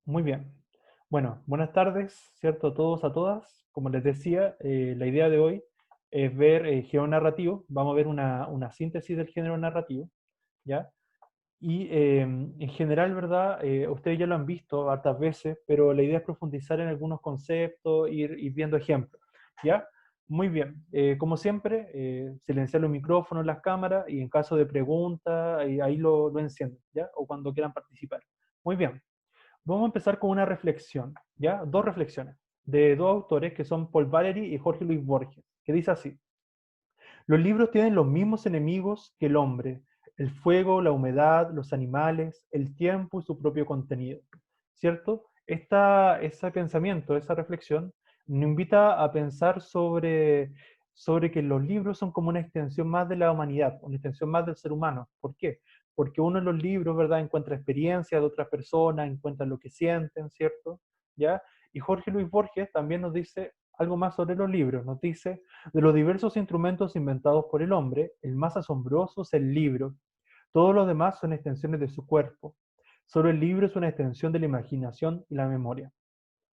Muy bien. Bueno, buenas tardes, ¿cierto? A todos, a todas. Como les decía, la idea de hoy es ver género narrativo. Vamos a ver una síntesis del género narrativo, ¿ya? Y en general, ¿verdad? Ustedes ya lo han visto hartas veces, pero la idea es profundizar en algunos conceptos, ir viendo ejemplos, ¿ya? Muy bien. Como siempre, silenciar los micrófonos, las cámaras, y en caso de pregunta, ahí lo encienden, ¿ya? O cuando quieran participar. Muy bien. Vamos a empezar con una reflexión, ¿ya? Dos reflexiones de dos autores que son Paul Valéry y Jorge Luis Borges, que dice así: los libros tienen los mismos enemigos que el hombre, el fuego, la humedad, los animales, el tiempo y su propio contenido, ¿cierto? Ese pensamiento, esa reflexión, nos invita a pensar sobre que los libros son como una extensión más de la humanidad, una extensión más del ser humano. ¿Por qué? Porque uno en los libros, ¿verdad?, encuentra experiencias de otras personas, encuentra lo que sienten, ¿cierto? ¿Ya? Y Jorge Luis Borges también nos dice algo más sobre los libros. Nos dice: de los diversos instrumentos inventados por el hombre, el más asombroso es el libro. Todos los demás son extensiones de su cuerpo. Solo el libro es una extensión de la imaginación y la memoria.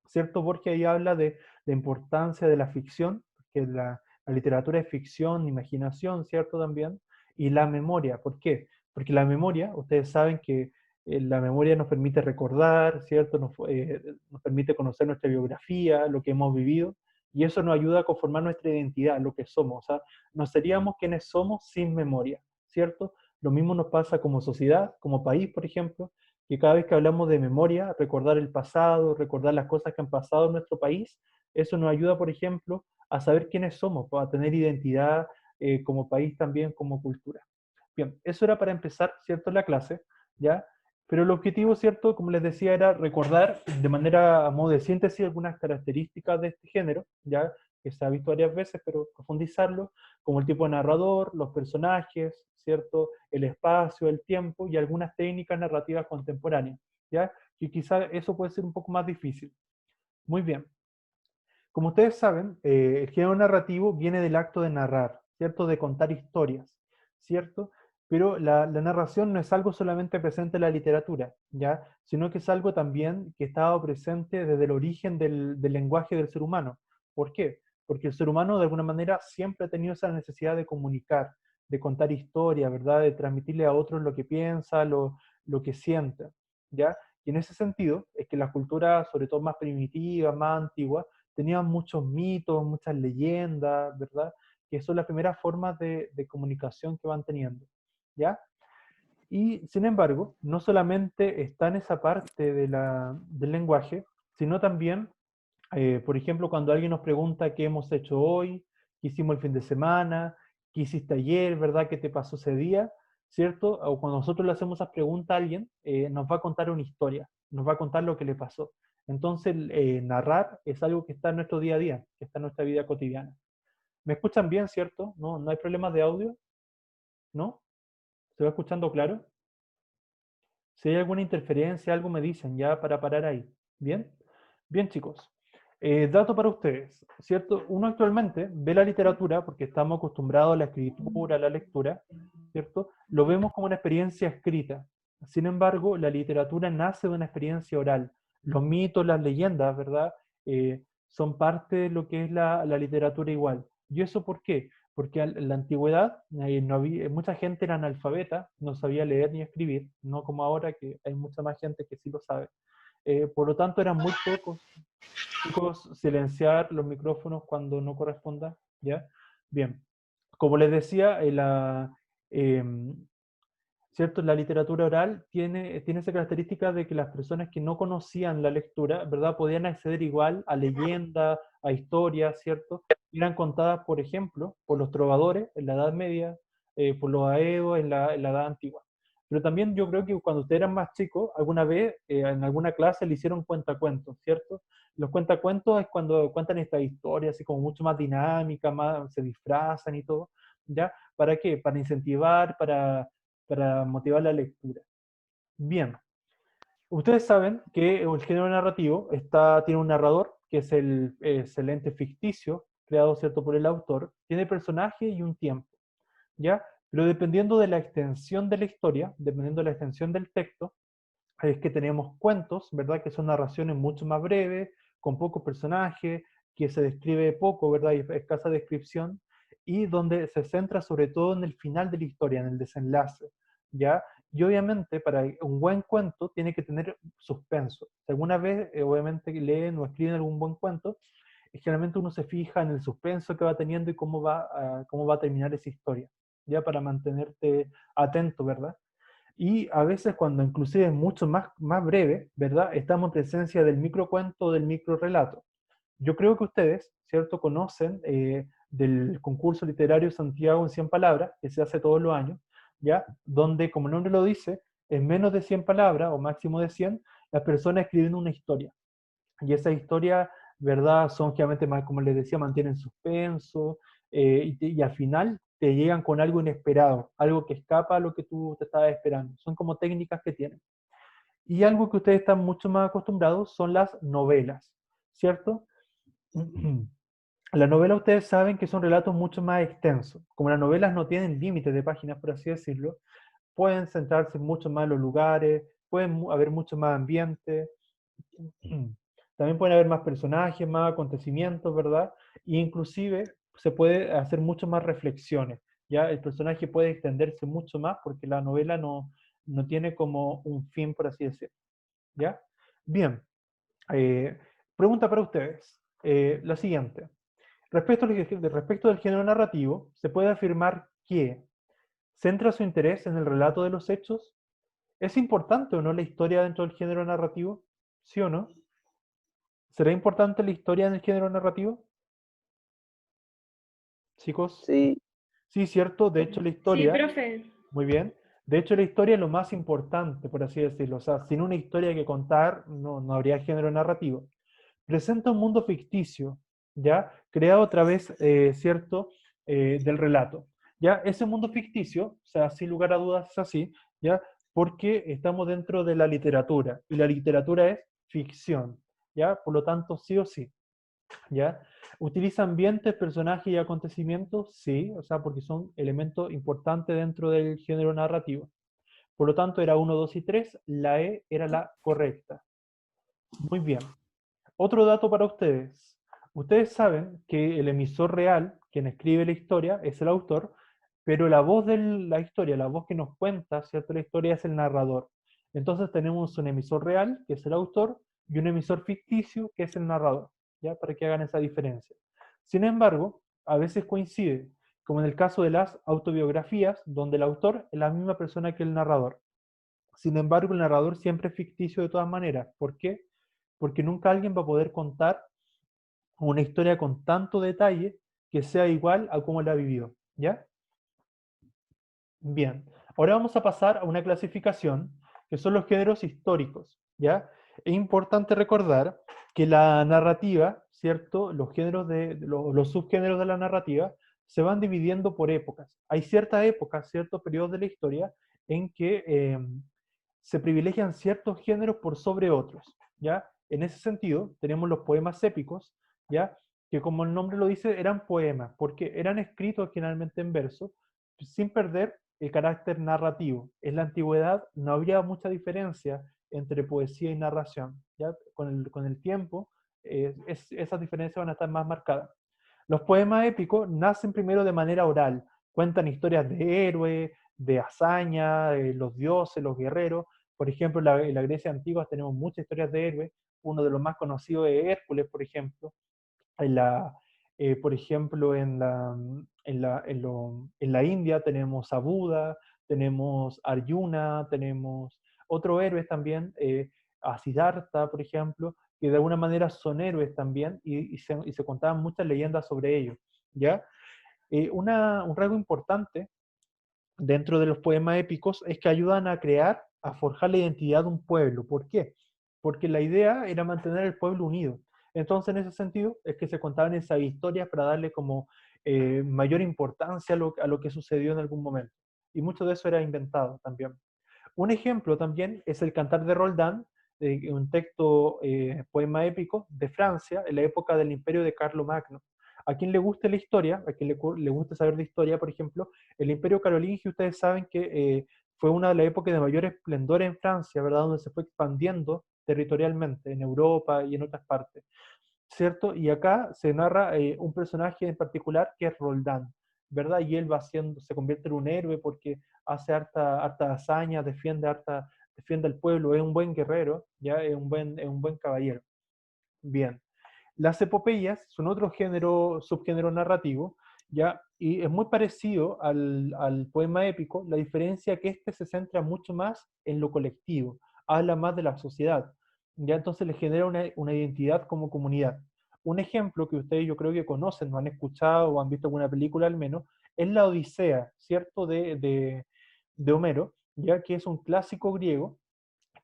¿Cierto? Porque ahí habla de la importancia de la ficción, que la literatura es ficción, imaginación, ¿cierto? También. Y la memoria. ¿Por qué? Porque la memoria, ustedes saben que la memoria nos permite recordar, ¿cierto? Nos permite conocer nuestra biografía, lo que hemos vivido, y eso nos ayuda a conformar nuestra identidad, lo que somos. O sea, no seríamos quienes somos sin memoria, ¿cierto? Lo mismo nos pasa como sociedad, como país, por ejemplo, que cada vez que hablamos de memoria, recordar el pasado, recordar las cosas que han pasado en nuestro país, eso nos ayuda, por ejemplo, a saber quiénes somos, a tener identidad como país también, como cultura. Bien, eso era para empezar, ¿cierto?, la clase, ¿ya? Pero el objetivo, ¿cierto?, como les decía, era recordar de manera, a modo de síntesis, algunas características de este género, ¿ya? Que se ha visto varias veces, pero profundizarlo, como el tipo de narrador, los personajes, ¿cierto? El espacio, el tiempo y algunas técnicas narrativas contemporáneas, ¿ya? Que quizá eso puede ser un poco más difícil. Muy bien. Como ustedes saben, el género narrativo viene del acto de narrar, ¿cierto? De contar historias, ¿cierto? Pero la narración no es algo solamente presente en la literatura, ¿ya? Sino que es algo también que ha estado presente desde el origen del lenguaje del ser humano. ¿Por qué? Porque el ser humano de alguna manera siempre ha tenido esa necesidad de comunicar, de contar historias, ¿verdad? De transmitirle a otros lo que piensa, lo que siente, ¿ya? Y en ese sentido es que las culturas, sobre todo más primitivas, más antiguas, tenían muchos mitos, muchas leyendas, ¿verdad? Que son las primeras formas de comunicación que van teniendo, ¿ya? Y sin embargo, no solamente está en esa parte del lenguaje, sino también, por ejemplo, cuando alguien nos pregunta qué hemos hecho hoy, qué hicimos el fin de semana, qué hiciste ayer, ¿verdad? ¿Qué te pasó ese día? ¿Cierto? O cuando nosotros le hacemos esa pregunta a alguien, nos va a contar una historia, nos va a contar lo que le pasó. Entonces, narrar es algo que está en nuestro día a día, que está en nuestra vida cotidiana. ¿Me escuchan bien, cierto? ¿No hay problemas de audio? ¿No? ¿Se va escuchando claro? Si hay alguna interferencia, algo me dicen ya para parar ahí. ¿Bien? Bien, chicos. Dato para ustedes, ¿cierto? Uno actualmente ve la literatura, porque estamos acostumbrados a la escritura, a la lectura, ¿cierto? Lo vemos como una experiencia escrita. Sin embargo, la literatura nace de una experiencia oral. Los mitos, las leyendas, ¿verdad? Son parte de lo que es la literatura igual. ¿Y eso por qué? Porque en la antigüedad no había, mucha gente era analfabeta, no sabía leer ni escribir, no como ahora que hay mucha más gente que sí lo sabe. Por lo tanto, eran muy pocos. Chicos, silenciar los micrófonos cuando no corresponda, ¿ya? Bien. Como les decía, em, ¿cierto? La literatura oral tiene esa característica de que las personas que no conocían la lectura, ¿verdad? Podían acceder igual a leyendas, a historias, ¿cierto? Y eran contadas, por ejemplo, por los trovadores en la Edad Media, por los aedos en la Edad Antigua. Pero también yo creo que cuando ustedes eran más chicos, alguna vez en alguna clase le hicieron cuentacuentos, ¿cierto? Los cuentacuentos es cuando cuentan esta historia así como mucho más dinámica, más, se disfrazan y todo, ¿ya? ¿Para qué? Para incentivar, para motivar la lectura. Bien, ustedes saben que el género narrativo tiene un narrador, que es el ente ficticio, creado, ¿cierto?, por el autor, tiene personaje y un tiempo, ¿ya? Pero dependiendo de la extensión de la historia, dependiendo de la extensión del texto, es que tenemos cuentos, ¿verdad? Que son narraciones mucho más breves, con pocos personajes, que se describe poco, ¿verdad? Y escasa descripción, y donde se centra sobre todo en el final de la historia, en el desenlace, ¿ya? Y obviamente para un buen cuento tiene que tener suspenso. Si alguna vez, obviamente, leen o escriben algún buen cuento, generalmente uno se fija en el suspenso que va teniendo y cómo va a terminar esa historia, ya para mantenerte atento, ¿verdad? Y a veces cuando inclusive es mucho más breve, ¿verdad? Estamos en presencia del microcuento o del microrelato. Yo creo que ustedes, ¿cierto?, conocen del concurso literario Santiago en 100 palabras, que se hace todos los años, ¿ya? Donde, como el nombre lo dice, en menos de 100 palabras o máximo de 100, las personas escriben una historia. Y esa historia, ¿verdad? Son generalmente, más, como les decía, mantienen suspenso y al final te llegan con algo inesperado, algo que escapa a lo que tú te estabas esperando. Son como técnicas que tienen. Y algo que ustedes están mucho más acostumbrados son las novelas, ¿cierto? Las novelas ustedes saben que son relatos mucho más extensos. Como las novelas no tienen límites de páginas, por así decirlo, pueden centrarse mucho más en los lugares, pueden haber mucho más ambiente, también pueden haber más personajes, más acontecimientos, ¿verdad? E inclusive se puede hacer mucho más reflexiones, ¿ya? El personaje puede extenderse mucho más porque la novela no tiene como un fin, por así decirlo, ¿ya? Bien, eh, pregunta para ustedes. La siguiente. Respecto del género narrativo, se puede afirmar que centra su interés en el relato de los hechos. ¿Es importante o no la historia dentro del género narrativo? ¿Sí o no? ¿Será importante la historia en el género narrativo, chicos? Sí, Sí, cierto. De hecho, la Sí, historia, profe. muy bien. De hecho, la historia es lo más importante, por así decirlo. O sea, sin una historia que contar, no habría género narrativo. Presenta un mundo ficticio, ¿ya? Creado a través, ¿cierto?, del relato. ¿Ya? Ese mundo ficticio, o sea, sin lugar a dudas es así, ¿ya? Porque estamos dentro de la literatura, y la literatura es ficción, ¿ya? Por lo tanto, sí o sí. ¿Ya? ¿Utiliza ambientes, personajes y acontecimientos? Sí, o sea, porque son elementos importantes dentro del género narrativo. Por lo tanto, era uno, 2 y 3. La E era la correcta. Muy bien. Otro dato para ustedes. Ustedes saben que el emisor real, quien escribe la historia, es el autor, pero la voz de la historia, la voz que nos cuenta, ¿cierto?, la historia es el narrador. Entonces tenemos un emisor real, que es el autor, y un emisor ficticio, que es el narrador, ¿ya? Para que hagan esa diferencia. Sin embargo, a veces coincide, como en el caso de las autobiografías, donde el autor es la misma persona que el narrador. Sin embargo, el narrador siempre es ficticio de todas maneras. ¿Por qué? Porque nunca alguien va a poder contar una historia con tanto detalle que sea igual a cómo la vivió, ¿ya? Bien, ahora vamos a pasar a una clasificación que son los géneros históricos, ¿ya? Es importante recordar que la narrativa, ¿cierto? Los géneros los subgéneros de la narrativa se van dividiendo por épocas. Hay ciertas épocas, ciertos periodos de la historia en que se privilegian ciertos géneros por sobre otros, ¿ya? En ese sentido, tenemos los poemas épicos, ¿ya? Que como el nombre lo dice, eran poemas, porque eran escritos generalmente en verso, sin perder el carácter narrativo. En la antigüedad no había mucha diferencia entre poesía y narración, ¿ya? Con el tiempo, esas diferencias van a estar más marcadas. Los poemas épicos nacen primero de manera oral, cuentan historias de héroes, de hazaña, de los dioses, los guerreros. Por ejemplo, en la Grecia antigua tenemos muchas historias de héroes. Uno de los más conocidos es Hércules, por ejemplo. En la, por ejemplo, en la India tenemos a Buda, tenemos a Arjuna, tenemos otros héroes también, a Siddhartha, por ejemplo, que de alguna manera son héroes también y se contaban muchas leyendas sobre ellos, ¿ya? Un rasgo importante dentro de los poemas épicos es que ayudan a crear, a forjar la identidad de un pueblo. ¿Por qué? Porque la idea era mantener el pueblo unido. Entonces, en ese sentido, es que se contaban esas historias para darle como mayor importancia a lo que sucedió en algún momento. Y mucho de eso era inventado también. Un ejemplo también es el Cantar de Roldán, un texto, poema épico de Francia, en la época del imperio de Carlomagno. A quien le guste la historia, a quien le guste saber de historia, por ejemplo, el imperio carolingio, ustedes saben que fue una de las épocas de mayor esplendor en Francia, ¿verdad? Donde se fue expandiendo territorialmente en Europa y en otras partes, ¿cierto? Y acá se narra un personaje en particular que es Roldán, ¿verdad? Y él va haciendo, se convierte en un héroe porque hace harta hazaña, defiende al pueblo, es un buen guerrero, ¿ya? Es un buen caballero. Bien. Las epopeyas son otro género, subgénero narrativo, ¿ya? Y es muy parecido al poema épico, la diferencia es que este se centra mucho más en lo colectivo, habla más de la sociedad, ¿ya? Entonces le genera una identidad como comunidad. Un ejemplo que ustedes yo creo que conocen, no han escuchado o han visto alguna película al menos, es la Odisea, ¿cierto? De Homero, ya que es un clásico griego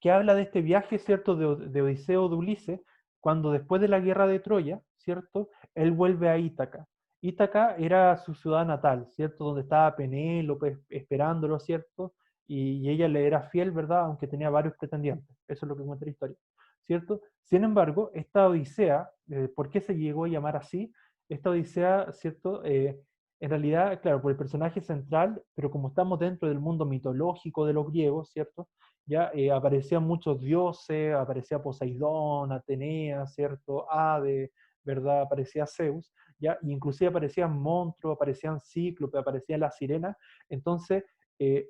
que habla de este viaje, ¿cierto?, de Odiseo de Ulises, cuando después de la guerra de Troya, ¿cierto?, él vuelve a Ítaca. Ítaca era su ciudad natal, ¿cierto?, donde estaba Penélope esperándolo, ¿cierto?, y ella le era fiel, ¿verdad?, aunque tenía varios pretendientes. Eso es lo que cuenta la historia, ¿cierto? Sin embargo, esta Odisea, ¿por qué se llegó a llamar así? Esta Odisea, ¿cierto?, en realidad, claro, por el personaje central, pero como estamos dentro del mundo mitológico de los griegos, ¿cierto?, ya aparecían muchos dioses, aparecía Poseidón, Atenea, ¿cierto? Hades, ¿verdad? Aparecía Zeus, ya, y inclusive aparecían monstruos, aparecían cíclopes, aparecían las sirenas. Entonces,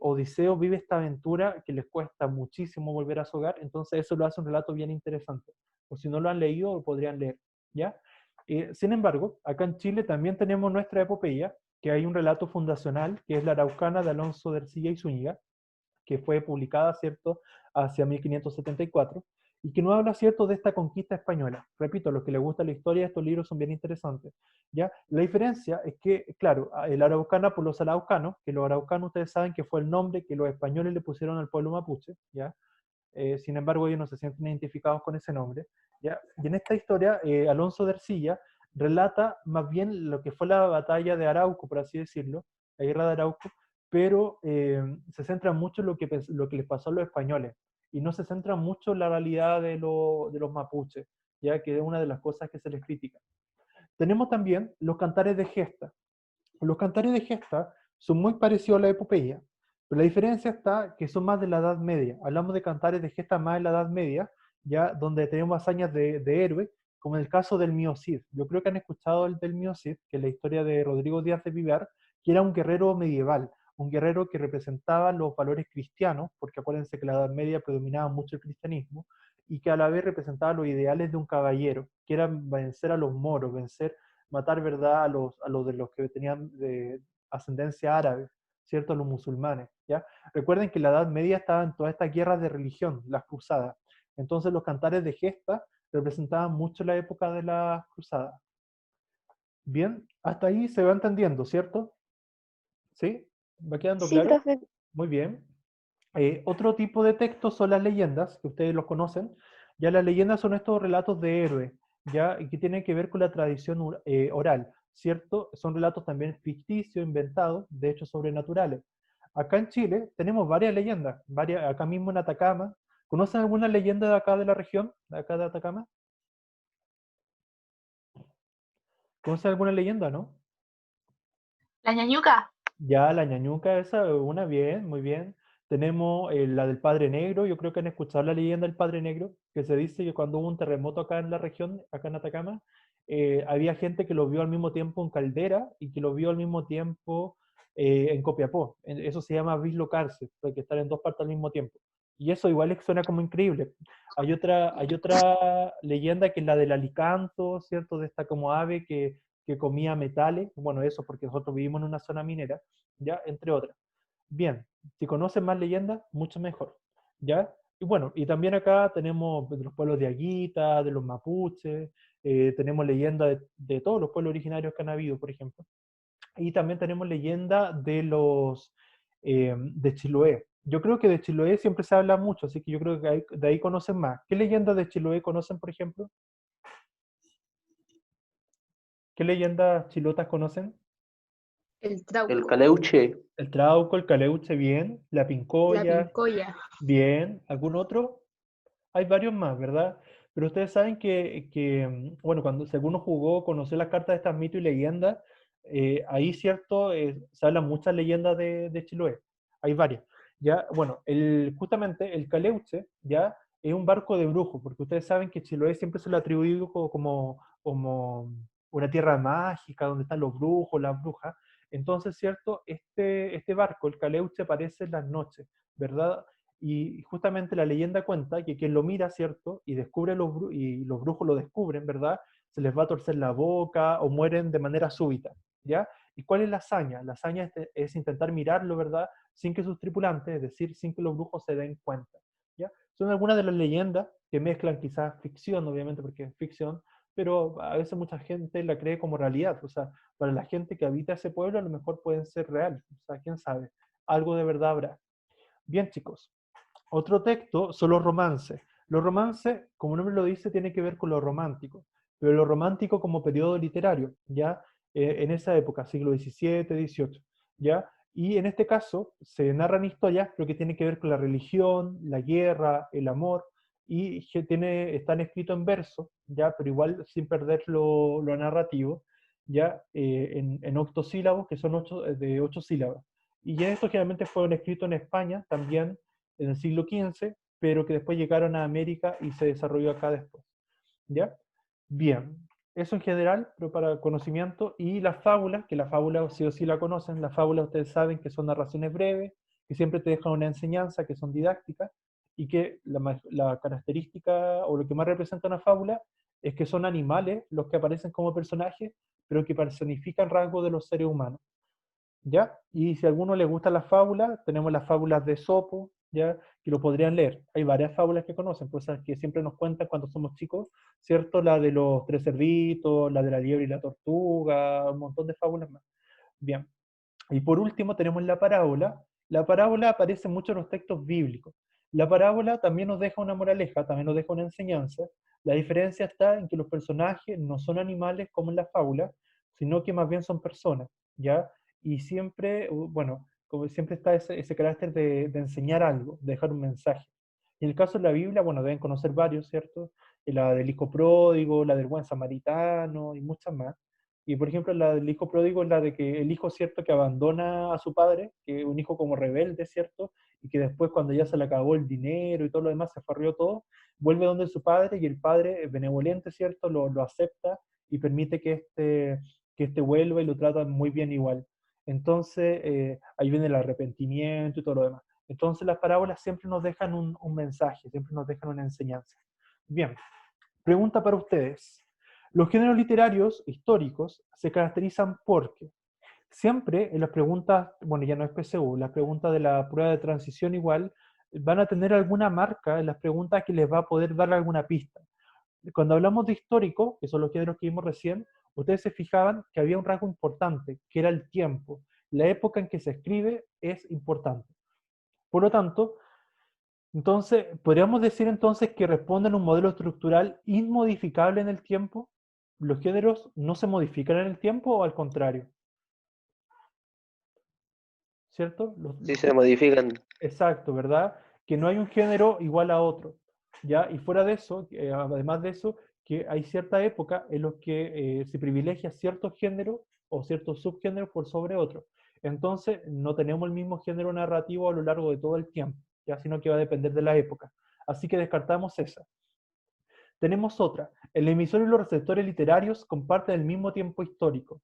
Odiseo vive esta aventura que les cuesta muchísimo volver a su hogar, entonces eso lo hace un relato bien interesante. O si no lo han leído, lo podrían leer, ¿ya? Sin embargo, acá en Chile también tenemos nuestra epopeya, que hay un relato fundacional, que es la Araucana de Alonso de Ercilla y Zúñiga, que fue publicada, ¿cierto?, hacia 1574, y que nos habla, ¿cierto?, de esta conquista española. Repito, a los que les gusta la historia, estos libros son bien interesantes, ¿ya? La diferencia es que, claro, el araucana por los araucanos, que los araucanos ustedes saben que fue el nombre que los españoles le pusieron al pueblo mapuche, ¿ya? Sin embargo, ellos no se sienten identificados con ese nombre, ¿ya? Y en esta historia, Alonso de Ercilla relata más bien lo que fue la batalla de Arauco, por así decirlo, la guerra de Arauco, pero se centra mucho en lo que les pasó a los españoles y no se centra mucho en la realidad de los mapuches, ya que es una de las cosas que se les critica. Tenemos también los cantares de gesta. Los cantares de gesta son muy parecidos a la epopeya, pero la diferencia está que son más de la Edad Media. Hablamos de cantares de gesta más en la Edad Media, ya donde tenemos hazañas de héroes, como en el caso del Mío Cid. Yo creo que han escuchado el del Mío Cid, que es la historia de Rodrigo Díaz de Vivar, que era un guerrero medieval, un guerrero que representaba los valores cristianos, porque acuérdense que en la Edad Media predominaba mucho el cristianismo, y que a la vez representaba los ideales de un caballero, que era vencer a los moros, matar, ¿verdad?, a los de los que tenían de ascendencia árabe, ¿cierto?, a los musulmanes, ¿ya? Recuerden que en la Edad Media estaban todas estas guerras de religión, las cruzadas. Entonces los cantares de gesta representaban mucho la época de las cruzadas. Bien, hasta ahí se va entendiendo, ¿cierto? ¿Sí? ¿Va quedando Sí, claro? profe. Muy bien. Otro tipo de textos son las leyendas, que ustedes los conocen. Ya las leyendas son estos relatos de héroes, ya y que tienen que ver con la tradición oral, ¿cierto? Son relatos también ficticios, inventados, de hechos sobrenaturales. Acá en Chile tenemos varias leyendas, varias, acá mismo en Atacama. ¿Conocen alguna leyenda de acá de la región, de acá de Atacama? ¿Conocen alguna leyenda, no? La ñañuca. Ya, la ñañuca, esa, una bien, muy bien. Tenemos la del Padre Negro, yo creo que han escuchado la leyenda del Padre Negro, que se dice que cuando hubo un terremoto acá en la región, acá en Atacama, había gente que lo vio al mismo tiempo en Caldera y que lo vio al mismo tiempo en Copiapó. Eso se llama bislocarse, porque estar en dos partes al mismo tiempo. Y eso igual suena como increíble. Hay otra leyenda que es la del alicanto, ¿cierto? De esta como ave que comía metales, bueno, eso porque nosotros vivimos en una zona minera, ¿ya? Entre otras. Bien, si conocen más leyendas, mucho mejor, ¿ya? Y bueno, y también acá tenemos de los pueblos de Aguita, de los mapuches, tenemos leyendas de todos los pueblos originarios que han habido, por ejemplo. Y también tenemos leyenda de Chiloé. Yo creo que de Chiloé siempre se habla mucho, así que yo creo que de ahí conocen más. ¿Qué leyendas de Chiloé conocen, por ejemplo? ¿Qué leyendas chilotas conocen? El El trauco. caleuche, El trauco, el caleuche, bien. La La pincoya, pincoya. bien. ¿Algún otro? Hay varios más, ¿verdad? Pero ustedes saben bueno, cuando si alguno jugó, conoció las cartas de estas mitos y leyendas, ahí, ¿cierto? Se hablan muchas leyendas de Chiloé. Hay varias. ¿ya? Bueno, justamente el Caleuche, ¿ya? Es un barco de brujo, porque ustedes saben que Chiloé siempre se lo ha atribuido como una tierra mágica, donde están los brujos, las brujas. Entonces, ¿cierto? Este barco, el Caleuche, aparece en las noches, ¿verdad? Y justamente la leyenda cuenta que quien lo mira, ¿cierto? Y descubre y los brujos lo descubren, ¿verdad? Se les va a torcer la boca o mueren de manera súbita, ¿ya? ¿Y cuál es la hazaña? La hazaña es intentar mirarlo, ¿verdad? Sin que sus tripulantes, es decir, sin que los brujos se den cuenta, ¿ya? Son algunas de las leyendas que mezclan quizás ficción, obviamente, porque es ficción, pero a veces mucha gente la cree como realidad. O sea, para la gente que habita ese pueblo a lo mejor pueden ser reales. O sea, quién sabe, algo de verdad habrá. Bien, chicos, otro texto son los romances. Los romances, como el nombre lo dice, tiene que ver con lo romántico, pero lo romántico como periodo literario, ¿ya? En esa época, siglo XVII, XVIII, ¿ya? Y en este caso se narran historias, pero que tienen que ver con la religión, la guerra, el amor, y están escritos en verso, ¿ya? Pero igual sin perder lo narrativo, ¿ya? En octosílabos, que son de 8 sílabas. Y ya estos generalmente fueron escritos en España también en el siglo XV, pero que después llegaron a América y se desarrolló acá después. ¿Ya? Bien, eso en general, pero para conocimiento. Y las fábulas, que la fábula sí o sí la conocen, las fábulas ustedes saben que son narraciones breves, que siempre te dejan una enseñanza, que son didácticas, y que la característica o lo que más representa una fábula es que son animales los que aparecen como personajes, pero que personifican rasgos de los seres humanos. ¿Ya? Y si a alguno le gustan las fábulas, tenemos las fábulas de Esopo, ¿ya? Que lo podrían leer. Hay varias fábulas que conocen, cosas que siempre nos cuentan cuando somos chicos, ¿cierto? La de los tres cerditos, la de la liebre y la tortuga, un montón de fábulas más. Bien. Y por último tenemos la parábola. La parábola aparece mucho en los textos bíblicos. La parábola también nos deja una moraleja, también nos deja una enseñanza. La diferencia está en que los personajes no son animales como en la fábula, sino que más bien son personas, ¿ya? Y siempre, bueno, como siempre está ese carácter de enseñar algo, de dejar un mensaje. Y en el caso de la Biblia, bueno, deben conocer varios, ¿cierto? La del hijo pródigo, la del buen samaritano y muchas más. Y por ejemplo, la del hijo pródigo es la de que el hijo, ¿cierto?, que abandona a su padre, que es un hijo como rebelde, ¿cierto? Y que después cuando ya se le acabó el dinero y todo lo demás, se farrió todo, vuelve donde su padre y el padre, benevolente, ¿cierto?, lo acepta y permite que este vuelva y lo trata muy bien igual. Entonces, ahí viene el arrepentimiento y todo lo demás. Entonces, las parábolas siempre nos dejan un mensaje, siempre nos dejan una enseñanza. Bien, pregunta para ustedes. Los géneros literarios históricos se caracterizan porque siempre en las preguntas, bueno, ya no es PSU, las preguntas de la prueba de transición igual, van a tener alguna marca en las preguntas que les va a poder dar alguna pista. Cuando hablamos de histórico, que son los géneros que vimos recién, ustedes se fijaban que había un rasgo importante, que era el tiempo. La época en que se escribe es importante. Por lo tanto, entonces, ¿podríamos decir entonces que responden a un modelo estructural inmodificable en el tiempo? ¿Los géneros no se modifican en el tiempo o al contrario? ¿Cierto? Sí, se modifican. Exacto, ¿verdad? Que no hay un género igual a otro, ¿ya? Y fuera de eso, además de eso, que hay cierta época en los que se privilegia ciertos géneros o ciertos subgéneros por sobre otros. Entonces, no tenemos el mismo género narrativo a lo largo de todo el tiempo, ¿ya? Sino que va a depender de la época. Así que descartamos esa. Tenemos otra. El emisor y los receptores literarios comparten el mismo tiempo histórico.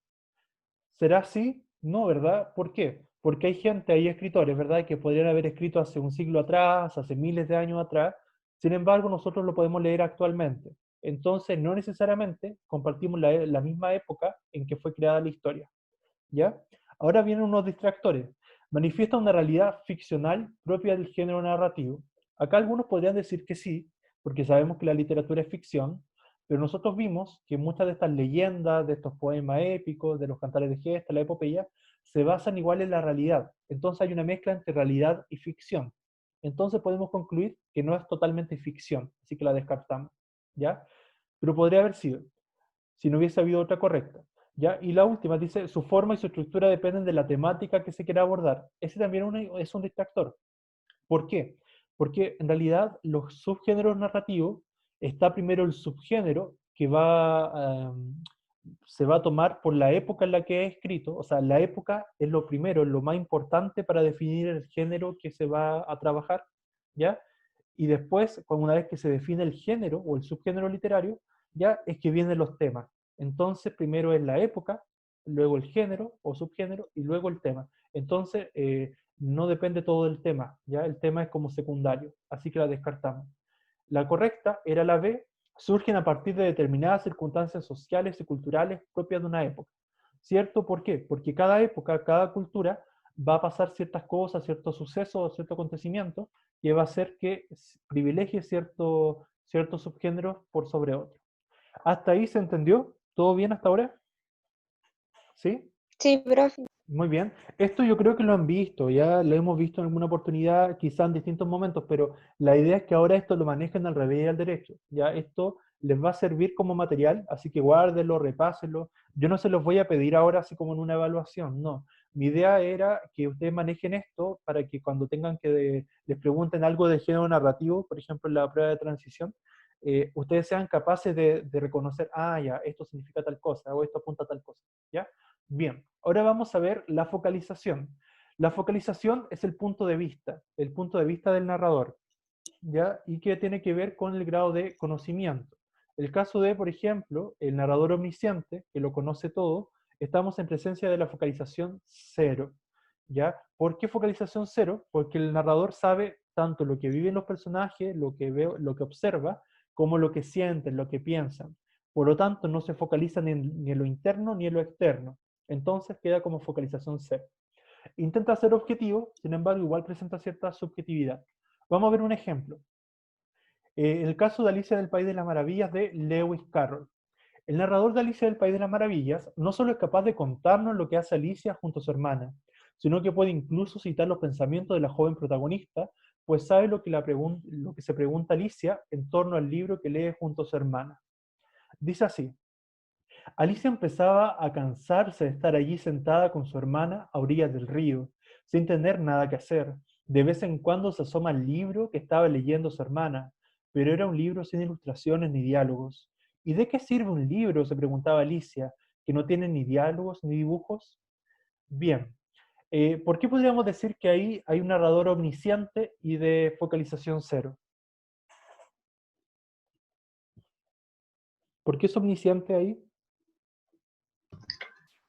¿Será así? No, ¿verdad? ¿Por qué? Porque hay gente, hay escritores, ¿verdad?, que podrían haber escrito hace un siglo atrás, hace miles de años atrás. Sin embargo, nosotros lo podemos leer actualmente. Entonces, no necesariamente compartimos la misma época en que fue creada la historia. ¿Ya? Ahora vienen unos distractores. Manifiesta una realidad ficcional propia del género narrativo. Acá algunos podrían decir que sí, porque sabemos que la literatura es ficción, pero nosotros vimos que muchas de estas leyendas, de estos poemas épicos, de los cantares de gesta, la epopeya, se basan igual en la realidad. Entonces hay una mezcla entre realidad y ficción. Entonces podemos concluir que no es totalmente ficción, así que la descartamos. ¿Ya? Pero podría haber sido, si no hubiese habido otra correcta. ¿Ya? Y la última dice, su forma y su estructura dependen de la temática que se quiera abordar. Ese también es un distractor. ¿Por qué? Porque en realidad los subgéneros narrativos, está primero el subgénero que va se va a tomar por la época en la que es escrito, o sea, la época es lo primero, es lo más importante para definir el género que se va a trabajar, ¿ya? Y después, una vez que se define el género o el subgénero literario, ya es que vienen los temas. Entonces, primero es la época, luego el género o subgénero y luego el tema. Entonces, no depende todo del tema, ya el tema es como secundario, así que la descartamos. La correcta era la B, surgen a partir de determinadas circunstancias sociales y culturales propias de una época. ¿Cierto? ¿Por qué? Porque cada época, cada cultura va a pasar ciertas cosas, ciertos sucesos, ciertos acontecimientos, que va a hacer que privilegie ciertos subgéneros por sobre otros. ¿Hasta ahí se entendió? ¿Todo bien hasta ahora? ¿Sí? Sí, profe. Muy bien. Esto yo creo que lo han visto, ya lo hemos visto en alguna oportunidad, quizá en distintos momentos, pero la idea es que ahora esto lo manejen al revés y al derecho. Ya esto les va a servir como material, así que guárdenlo, repásenlo. Yo no se los voy a pedir ahora así como en una evaluación, no. Mi idea era que ustedes manejen esto para que cuando tengan que les pregunten algo de género narrativo, por ejemplo en la prueba de transición, ustedes sean capaces de reconocer, ah, ya, esto significa tal cosa, o esto apunta a tal cosa, ¿ya? Bien, ahora vamos a ver la focalización. La focalización es el punto de vista del narrador, ¿ya? Y que tiene que ver con el grado de conocimiento. El caso de, por ejemplo, el narrador omnisciente, que lo conoce todo, estamos en presencia de la focalización cero, ¿ya? ¿Por qué focalización cero? Porque el narrador sabe tanto lo que viven los personajes, lo que ve, lo que observa, como lo que sienten, lo que piensan. Por lo tanto, no se focaliza ni en lo interno ni en lo externo. Entonces queda como focalización cero. Intenta ser objetivo, sin embargo, igual presenta cierta subjetividad. Vamos a ver un ejemplo. El caso de Alicia del País de las Maravillas de Lewis Carroll. El narrador de Alicia del País de las Maravillas no solo es capaz de contarnos lo que hace Alicia junto a su hermana, sino que puede incluso citar los pensamientos de la joven protagonista, pues sabe lo que se pregunta Alicia en torno al libro que lee junto a su hermana. Dice así: Alicia empezaba a cansarse de estar allí sentada con su hermana a orillas del río, sin tener nada que hacer. De vez en cuando se asoma al libro que estaba leyendo su hermana, pero era un libro sin ilustraciones ni diálogos. ¿Y de qué sirve un libro?, se preguntaba Alicia, que no tiene ni diálogos ni dibujos. Bien, ¿por qué podríamos decir que ahí hay un narrador omnisciente y de focalización cero? ¿Por qué es omnisciente ahí?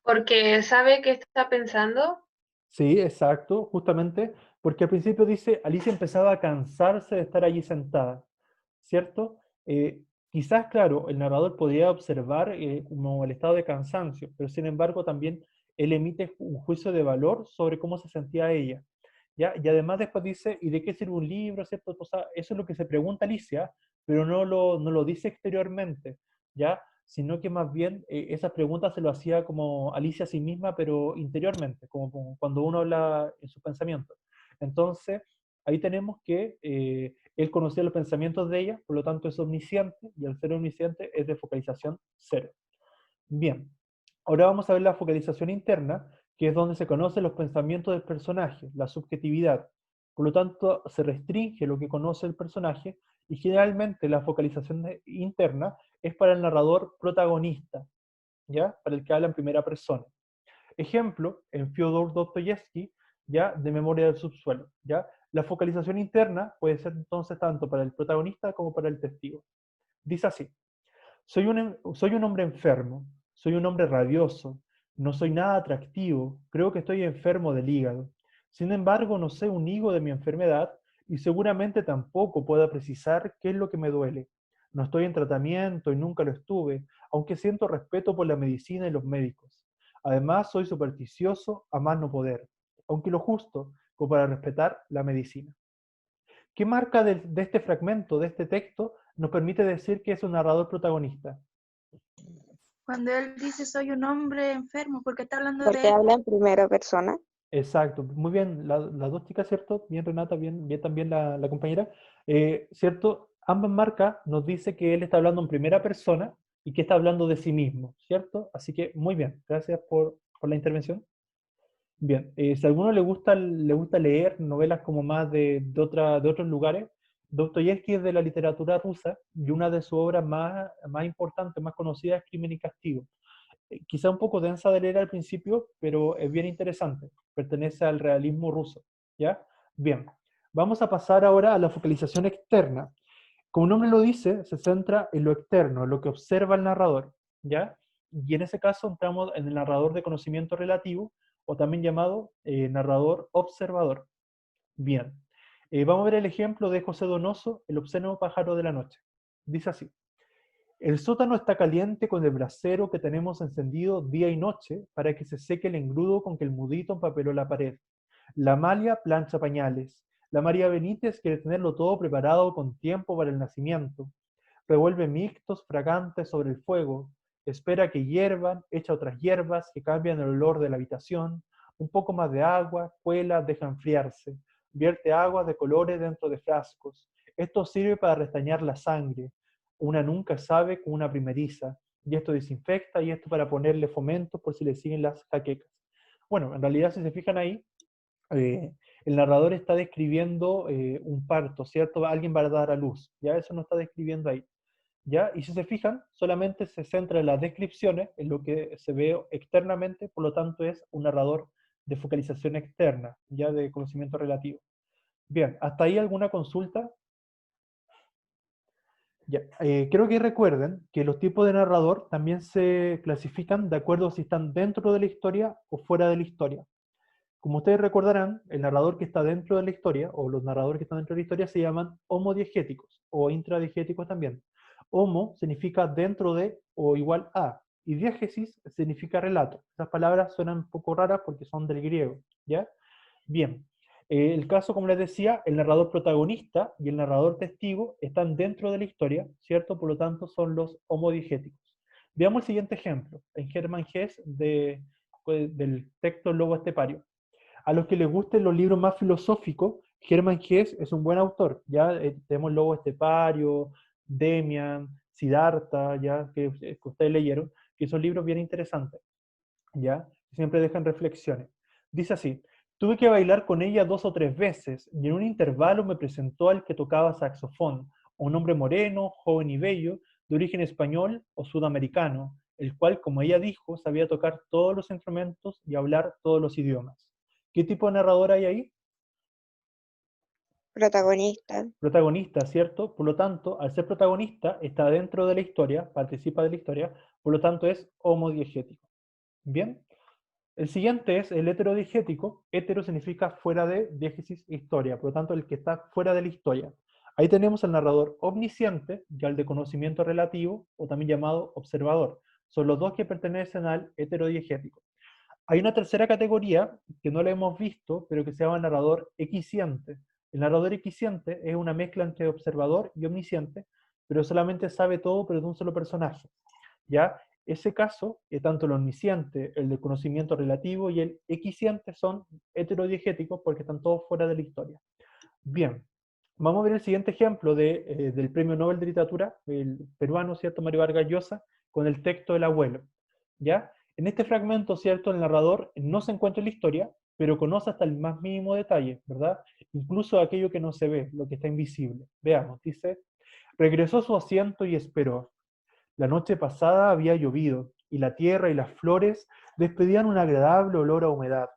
Porque sabe qué está pensando. Sí, exacto, justamente, porque al principio dice, Alicia empezaba a cansarse de estar allí sentada, ¿cierto? Quizás, claro, el narrador podría observar como el estado de cansancio, pero sin embargo también él emite un juicio de valor sobre cómo se sentía ella, ¿ya? Y además después dice, ¿y de qué sirve un libro?, ¿cierto? O sea, eso es lo que se pregunta Alicia, pero no lo dice exteriormente, ¿ya? Sino que más bien esa pregunta se lo hacía como Alicia a sí misma, pero interiormente, como cuando uno habla en sus pensamientos. Entonces, ahí tenemos que él conocía los pensamientos de ella, por lo tanto es omnisciente, y al ser omnisciente es de focalización cero. Bien, ahora vamos a ver la focalización interna, que es donde se conocen los pensamientos del personaje, la subjetividad. Por lo tanto, se restringe lo que conoce el personaje y generalmente la focalización interna es para el narrador protagonista, ¿ya? Para el que habla en primera persona. Ejemplo, en Fyodor Dostoyevsky, ¿ya? De Memoria del Subsuelo, ¿ya? La focalización interna puede ser entonces tanto para el protagonista como para el testigo. Dice así: soy un hombre enfermo, soy un hombre rabioso, no soy nada atractivo, creo que estoy enfermo del hígado. Sin embargo, no sé un higo de mi enfermedad y seguramente tampoco puedo precisar qué es lo que me duele. No estoy en tratamiento y nunca lo estuve, aunque siento respeto por la medicina y los médicos. Además, soy supersticioso a más no poder, aunque lo justo como para respetar la medicina. ¿Qué marca de este fragmento, de este texto, nos permite decir que es un narrador protagonista? Cuando él dice soy un hombre enfermo, porque está hablando de Porque él. habla en primera persona. Exacto, muy bien, las dos chicas, ¿cierto? Bien Renata, bien también la compañera, ¿cierto? Ambas marcas nos dice que él está hablando en primera persona y que está hablando de sí mismo, ¿cierto? Así que muy bien, gracias por la intervención. Bien, si a alguno le gusta leer novelas como más de otros lugares, Dostoyevsky es de la literatura rusa y una de sus obras más importantes, más conocidas es Crimen y Castigo. quizá un poco densa de leer al principio, pero es bien interesante. Pertenece al realismo ruso, ¿ya? Bien, vamos a pasar ahora a la focalización externa. Como el nombre lo dice, se centra en lo externo, en lo que observa el narrador, ¿ya? Y en ese caso entramos en el narrador de conocimiento relativo, o también llamado narrador observador. Bien, vamos a ver el ejemplo de José Donoso, El obsceno pájaro de la noche. Dice así: el sótano está caliente con el brasero que tenemos encendido día y noche para que se seque el engrudo con que el mudito empapeló la pared. La Amalia plancha pañales. La María Benítez quiere tenerlo todo preparado con tiempo para el nacimiento. Revuelve mixtos fragantes sobre el fuego. Espera que hiervan, echa otras hierbas que cambian el olor de la habitación. Un poco más de agua, cuela, deja enfriarse. Vierte agua de colores dentro de frascos. Esto sirve para restañar la sangre. Una nunca sabe con una primeriza. Y esto desinfecta y esto para ponerle fomento por si le siguen las jaquecas. Bueno, en realidad si se fijan ahí, eh, el narrador está describiendo un parto, ¿cierto? Alguien va a dar a luz, ya eso no está describiendo ahí, ¿ya? Y si se fijan, solamente se centra en las descripciones, en lo que se ve externamente, por lo tanto es un narrador de focalización externa, ya de conocimiento relativo. Bien, ¿hasta ahí alguna consulta? Ya, creo que recuerden que los tipos de narrador también se clasifican de acuerdo a si están dentro de la historia o fuera de la historia. Como ustedes recordarán, el narrador que está dentro de la historia, o los narradores que están dentro de la historia, se llaman homodiegéticos, o intradiegéticos también. Homo significa dentro de o igual a, y diégesis significa relato. Esas palabras suenan un poco raras porque son del griego, ¿ya? Bien, el caso, como les decía, el narrador protagonista y el narrador testigo están dentro de la historia, ¿cierto? Por lo tanto, son los homodiegéticos. Veamos el siguiente ejemplo, en Hermann Hesse del texto El lobo estepario. A los que les gusten los libros más filosóficos, Hermann Hesse es un buen autor. Ya tenemos Lobo Estepario, Demian, Siddhartha, ya que ustedes leyeron, que son libros bien interesantes, ya siempre dejan reflexiones. Dice así: tuve que bailar con ella 2 o 3 veces y en un intervalo me presentó al que tocaba saxofón, un hombre moreno, joven y bello, de origen español o sudamericano, el cual, como ella dijo, sabía tocar todos los instrumentos y hablar todos los idiomas. ¿Qué tipo de narrador hay ahí? Protagonista. Protagonista, ¿cierto? Por lo tanto, al ser protagonista, está dentro de la historia, participa de la historia, por lo tanto es homodiegético. ¿Bien? El siguiente es el heterodiegético. Hetero significa fuera de, diégesis, historia, por lo tanto el que está fuera de la historia. Ahí tenemos al narrador omnisciente y al de conocimiento relativo, o también llamado observador. Son los dos que pertenecen al heterodiegético. Hay una tercera categoría que no la hemos visto, pero que se llama narrador equisciente. El narrador equisciente es una mezcla entre observador y omnisciente, pero solamente sabe todo, pero de un solo personaje. ¿Ya? Ese caso, tanto el omnisciente, el de conocimiento relativo y el equisciente son heterodiegéticos porque están todos fuera de la historia. Bien, vamos a ver el siguiente ejemplo del Premio Nobel de Literatura, el peruano, ¿cierto?, Mario Vargas Llosa, con el texto del abuelo. ¿Ya? En este fragmento, ¿cierto?, el narrador no se encuentra en la historia, pero conoce hasta el más mínimo detalle, ¿verdad? Incluso aquello que no se ve, lo que está invisible. Veamos, dice: regresó a su asiento y esperó. La noche pasada había llovido, y la tierra y las flores despedían un agradable olor a humedad,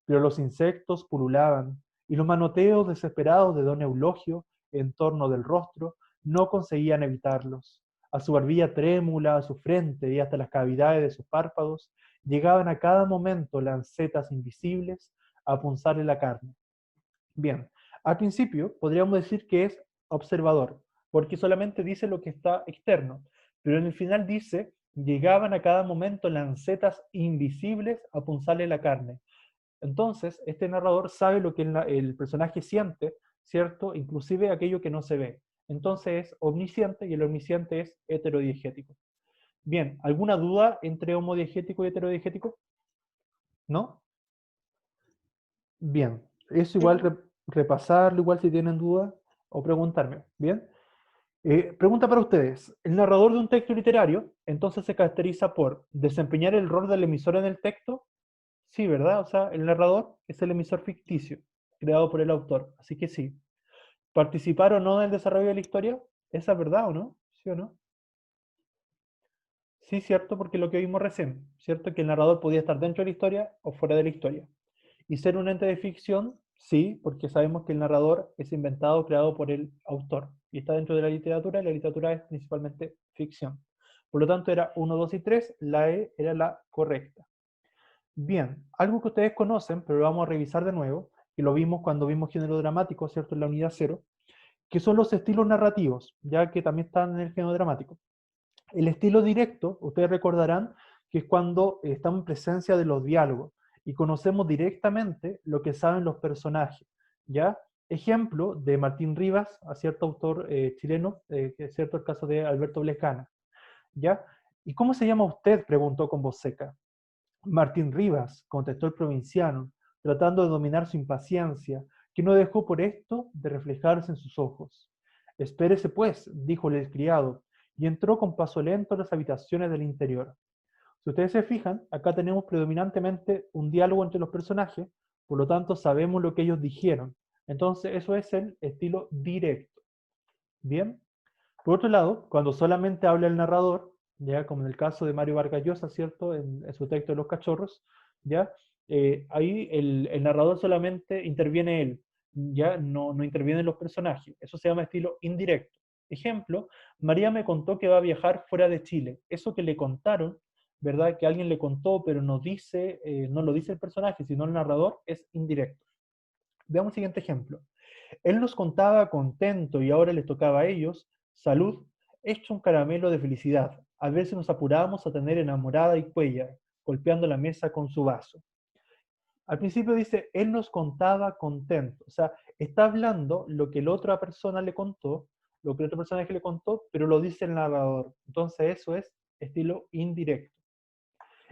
pero los insectos pululaban, y los manoteos desesperados de don Eulogio en torno del rostro no conseguían evitarlos. A su barbilla trémula, a su frente y hasta las cavidades de sus párpados, llegaban a cada momento lancetas invisibles a punzarle la carne. Bien, al principio podríamos decir que es observador, porque solamente dice lo que está externo, pero en el final dice: llegaban a cada momento lancetas invisibles a punzarle la carne. Entonces, este narrador sabe lo que el personaje siente, ¿cierto? Inclusive aquello que no se ve. Entonces es omnisciente y el omnisciente es heterodiegético. Bien, ¿alguna duda entre homodiegético y heterodiegético? ¿No? Bien, eso igual repasarlo, igual si tienen dudas, o preguntarme. Bien. Pregunta para ustedes. El narrador de un texto literario, entonces se caracteriza por desempeñar el rol del emisor en el texto. Sí, ¿verdad? O sea, el narrador es el emisor ficticio, creado por el autor. Así que sí. ¿Participar o no en el desarrollo de la historia? ¿Esa es verdad o no? ¿Sí o no? Sí, cierto, porque lo que vimos recién, ¿cierto? Que el narrador podía estar dentro de la historia o fuera de la historia. Y ser un ente de ficción, sí, porque sabemos que el narrador es inventado o creado por el autor. Y está dentro de la literatura, y la literatura es principalmente ficción. Por lo tanto, era uno, 2 y 3, la E era la correcta. Bien, algo que ustedes conocen, pero lo vamos a revisar de nuevo, que lo vimos cuando vimos género dramático, ¿cierto? En la unidad 0, que son los estilos narrativos, ya que también están en el género dramático. El estilo directo, ustedes recordarán que es cuando estamos en presencia de los diálogos y conocemos directamente lo que saben los personajes, ¿ya? Ejemplo de Martín Rivas, a cierto autor chileno, que es cierto el caso de Alberto Blescana, ¿ya? ¿Y cómo se llama usted?, preguntó con voz seca. Martín Rivas, contestó el provinciano, tratando de dominar su impaciencia, que no dejó por esto de reflejarse en sus ojos. Espérese pues, dijo el criado, y entró con paso lento a las habitaciones del interior. Si ustedes se fijan, acá tenemos predominantemente un diálogo entre los personajes, por lo tanto sabemos lo que ellos dijeron. Entonces eso es el estilo directo. Bien. Por otro lado, cuando solamente habla el narrador, ya como en el caso de Mario Vargas Llosa, ¿cierto? En su texto de Los Cachorros, ya, ahí el narrador solamente interviene él, ya no intervienen los personajes. Eso se llama estilo indirecto. Ejemplo, María me contó que va a viajar fuera de Chile. Eso que le contaron, ¿verdad? Que alguien le contó, pero no dice, no lo dice el personaje, sino el narrador, es indirecto. Veamos el siguiente ejemplo. Él nos contaba contento y ahora les tocaba a ellos, salud, hecho un caramelo de felicidad. A veces nos apurábamos a tener enamorada y cuella, golpeando la mesa con su vaso. Al principio dice, él nos contaba contento. O sea, está hablando lo que la otra persona le contó, lo que el otro personaje le contó, pero lo dice el narrador. Entonces eso es estilo indirecto.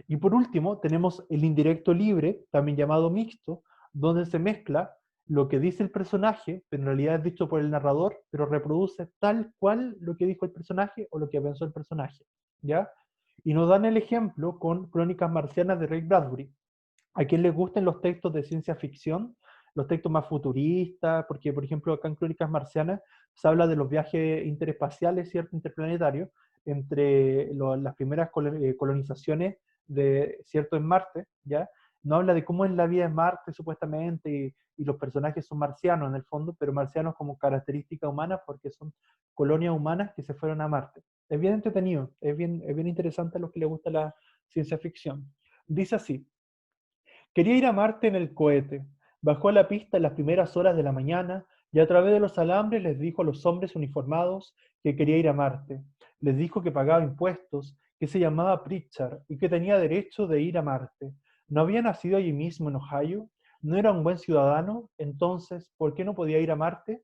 Y por último, tenemos el indirecto libre, también llamado mixto, donde se mezcla lo que dice el personaje, pero en realidad es dicho por el narrador, pero reproduce tal cual lo que dijo el personaje o lo que pensó el personaje, ¿ya? Y nos dan el ejemplo con Crónicas Marcianas de Ray Bradbury. A quien les gusten los textos de ciencia ficción, los textos más futuristas, porque por ejemplo acá en Crónicas Marcianas se habla de los viajes interespaciales, ¿cierto? Interplanetarios, entre las primeras colonizaciones de, ¿cierto? En Marte, ¿ya? No habla de cómo es la vida en Marte supuestamente y los personajes son marcianos en el fondo, pero marcianos como característica humana porque son colonias humanas que se fueron a Marte. Es bien entretenido, es bien interesante a los que les gusta la ciencia ficción. Dice así: quería ir a Marte en el cohete. Bajó a la pista en las primeras horas de la mañana y a través de los alambres les dijo a los hombres uniformados que quería ir a Marte. Les dijo que pagaba impuestos, que se llamaba Pritchard y que tenía derecho de ir a Marte. ¿No había nacido allí mismo en Ohio? ¿No era un buen ciudadano? Entonces, ¿por qué no podía ir a Marte?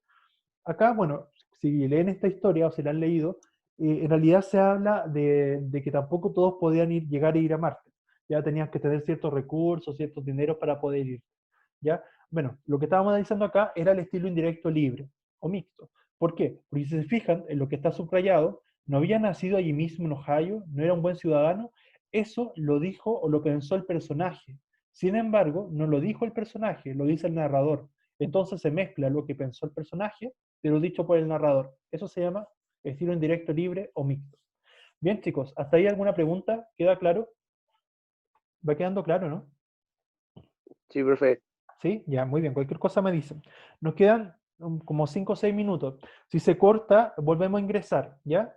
Acá, bueno, si leen esta historia o se la han leído, en realidad se habla de que tampoco todos podían llegar a ir a Marte. Ya tenían que tener ciertos recursos, ciertos dineros para poder ir. ¿Ya? Bueno, lo que estábamos analizando acá era el estilo indirecto libre o mixto. ¿Por qué? Porque si se fijan en lo que está subrayado, no había nacido allí mismo en Ohio, no era un buen ciudadano, eso lo dijo o lo pensó el personaje. Sin embargo, no lo dijo el personaje, lo dice el narrador. Entonces se mezcla lo que pensó el personaje, pero dicho por el narrador. Eso se llama estilo indirecto libre o mixto. Bien, chicos, ¿hasta ahí alguna pregunta? ¿Queda claro? ¿Va quedando claro, no? Sí, profe. ¿Sí? Ya, muy bien. Cualquier cosa me dicen. Nos quedan como 5 o 6 minutos. Si se corta, volvemos a ingresar, ¿ya?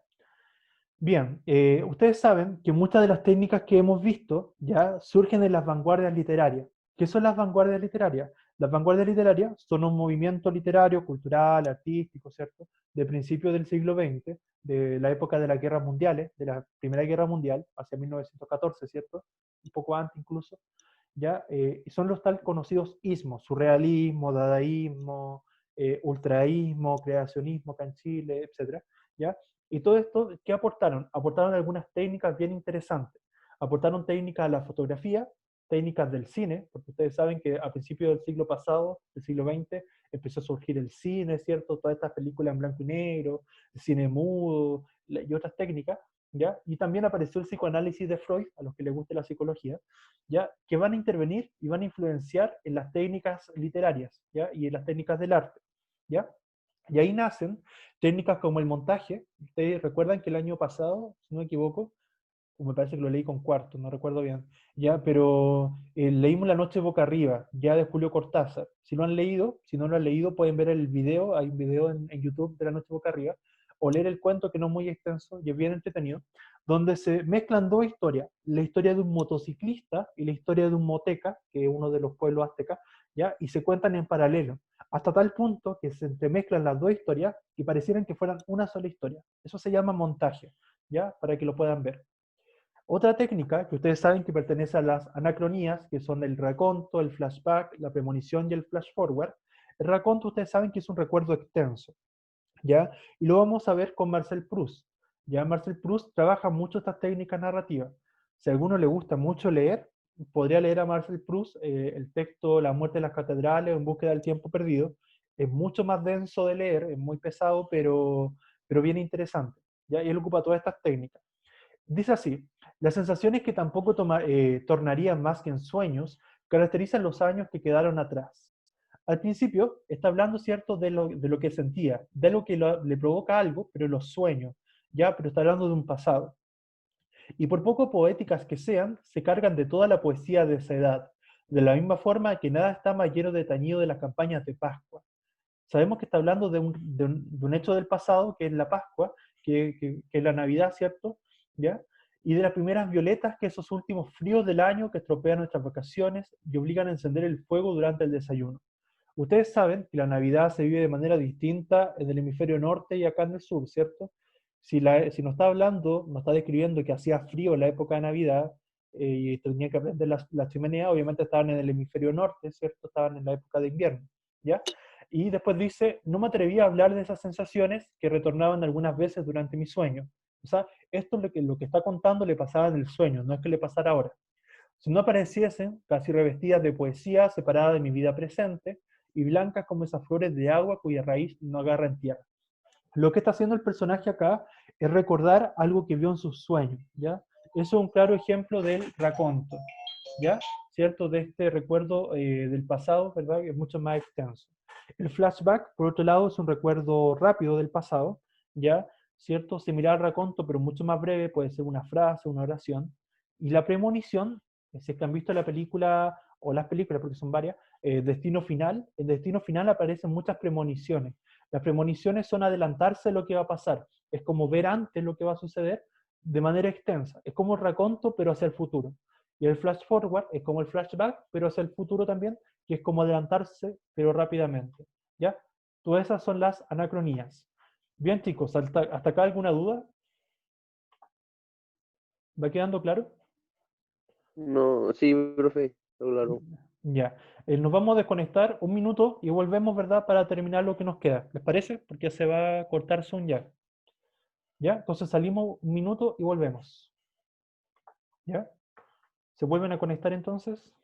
Bien, ustedes saben que muchas de las técnicas que hemos visto ya surgen de las vanguardias literarias. ¿Qué son las vanguardias literarias? Las vanguardias literarias son un movimiento literario, cultural, artístico, ¿cierto? De principios del siglo XX, de la época de las guerras mundiales, de la Primera Guerra Mundial, hacia 1914, ¿cierto? Un poco antes incluso, ¿ya? Y son los tal conocidos ismos, surrealismo, dadaísmo, ultraísmo, creacionismo acá en Chile, etc. ¿Ya? Y todo esto, ¿qué aportaron? Aportaron algunas técnicas bien interesantes. Aportaron técnicas a la fotografía, técnicas del cine, porque ustedes saben que a principios del siglo pasado, del siglo XX, empezó a surgir el cine, ¿cierto? Todas estas películas en blanco y negro, el cine mudo y otras técnicas, ¿ya? Y también apareció el psicoanálisis de Freud, a los que les guste la psicología, ¿ya? Que van a intervenir y van a influenciar en las técnicas literarias, ¿ya? Y en las técnicas del arte, ¿ya? Y ahí nacen técnicas como el montaje. Ustedes recuerdan que el año pasado, si no me equivoco, o me parece que lo leí con cuarto, no recuerdo bien, ya, pero leímos La noche boca arriba, ya de Julio Cortázar. Si lo han leído, si no lo han leído, pueden ver el video, hay un video en YouTube de La noche boca arriba, o leer el cuento que no es muy extenso y es bien entretenido, donde se mezclan dos historias, la historia de un motociclista y la historia de un moteca, que es uno de los pueblos aztecas, ¿ya? Y se cuentan en paralelo, hasta tal punto que se entremezclan las dos historias y parecieran que fueran una sola historia. Eso se llama montaje, ¿ya? Para que lo puedan ver. Otra técnica que ustedes saben que pertenece a las anacronías, que son el raconto, el flashback, la premonición y el flash forward. El raconto ustedes saben que es un recuerdo extenso, ¿ya? Y lo vamos a ver con Marcel Proust. Ya Marcel Proust trabaja mucho estas técnicas narrativas. Si a alguno le gusta mucho leer, podría leer a Marcel Proust el texto La muerte de las catedrales, En búsqueda del tiempo perdido. Es mucho más denso de leer, es muy pesado, pero bien interesante, ¿ya? Y él ocupa todas estas técnicas. Dice así: las sensaciones que tampoco tornarían más que en sueños caracterizan los años que quedaron atrás. Al principio está hablando, ¿cierto?, de lo que sentía, de algo que le provoca algo, pero los sueños, ¿ya? Pero está hablando de un pasado. Y por poco poéticas que sean, se cargan de toda la poesía de esa edad, de la misma forma que nada está más lleno de tañido de las campañas de Pascua. Sabemos que está hablando de un hecho del pasado, que es la Pascua, que es la Navidad, ¿cierto? ¿Ya? Y de las primeras violetas, que esos últimos fríos del año que estropean nuestras vacaciones y obligan a encender el fuego durante el desayuno. Ustedes saben que la Navidad se vive de manera distinta en el hemisferio norte y acá en el sur, ¿cierto? Si nos está hablando, nos está describiendo que hacía frío en la época de Navidad y tenía que prender la chimenea, obviamente estaban en el hemisferio norte, ¿cierto? Estaban en la época de invierno, ¿ya? Y después dice: no me atreví a hablar de esas sensaciones que retornaban algunas veces durante mi sueño. O sea, esto es lo que está contando le pasaba en el sueño, no es que le pasara ahora. Si no apareciesen, casi revestidas de poesía, separadas de mi vida presente, y blancas como esas flores de agua cuya raíz no agarra en tierra. Lo que está haciendo el personaje acá es recordar algo que vio en sus sueños, ¿ya? Eso es un claro ejemplo del raconto, ¿ya? ¿Cierto? De este recuerdo del pasado, ¿verdad? Que es mucho más extenso. El flashback, por otro lado, es un recuerdo rápido del pasado, ¿ya? ¿Cierto? Similar al raconto, pero mucho más breve, puede ser una frase, una oración. Y la premonición, si es que han visto la película, o las películas, porque son varias, Destino Final, en Destino Final aparecen muchas premoniciones. Las premoniciones son adelantarse lo que va a pasar. Es como ver antes lo que va a suceder de manera extensa. Es como el raconto, pero hacia el futuro. Y el flash forward es como el flashback, pero hacia el futuro también, que es como adelantarse, pero rápidamente. ¿Ya? Todas esas son las anacronías. Bien, chicos, ¿hasta acá alguna duda? ¿Va quedando claro? No, sí, profe, está claro. Ya. Nos vamos a desconectar un minuto y volvemos, ¿verdad?, para terminar lo que nos queda. ¿Les parece? Porque se va a cortar Zoom ya. ¿Ya? Entonces salimos un minuto y volvemos. ¿Ya? ¿Se vuelven a conectar entonces?